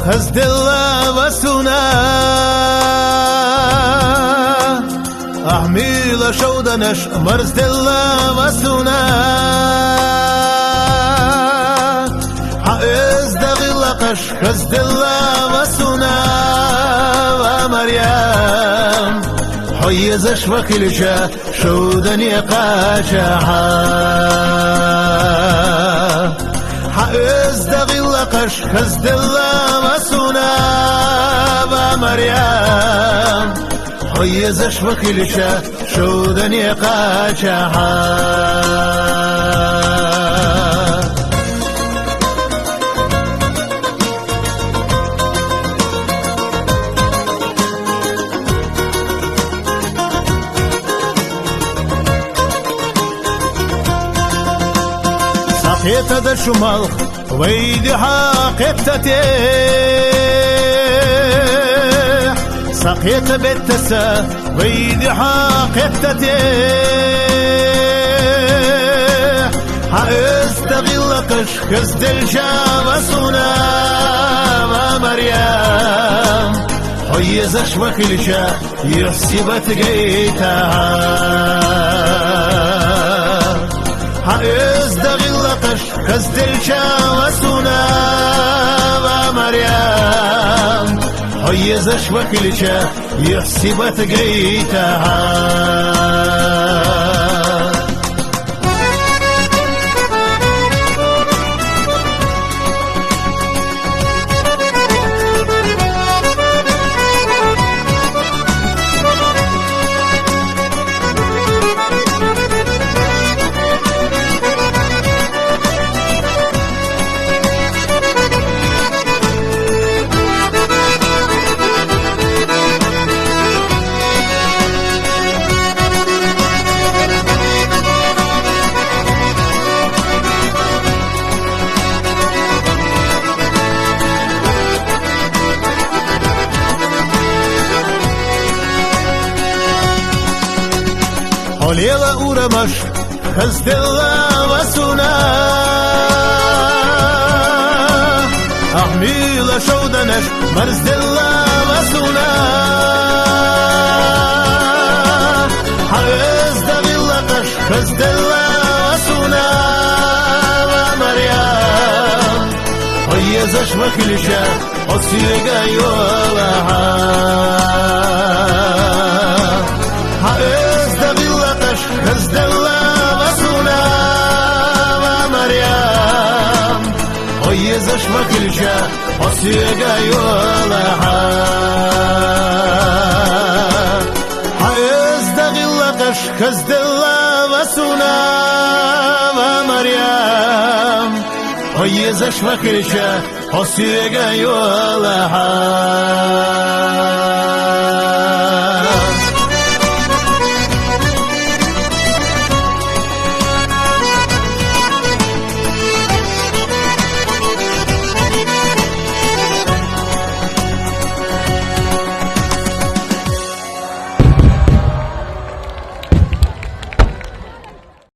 خزد الله وسنا أحميل شودنش مرزد الله وسنا حائز دغي لقش خزد الله وسنا ومريم حيزش وكلشا شودني قاشحا حائز دغي لقش خزد الله وسنا ومريم حيزش وكلشا شودني قاشحا سقيت دا شمال ويدي حاقتتي سقيت بتسا ويدي حاقتتي حائز تغلقش خزد الشامسونا ومريم حيزش وكلشا يحسبت قيتها حائز دغلقش خزد الشامسونا ومريم حيزش وكلشا يحسبت قيتها وليلا أورمش خزد الله وسنا أحميل شودنش مرزد الله وسنا حائز دغلقش خزد الله وسنا ومريم حيزش وكلشا أصيغا يولها خزد الله وسنا ومريم حيزش وكلشا أصيغا يولها حائز دغلقش خزد الله وسنا ومريم حيزش وكلشا أصيغا يولها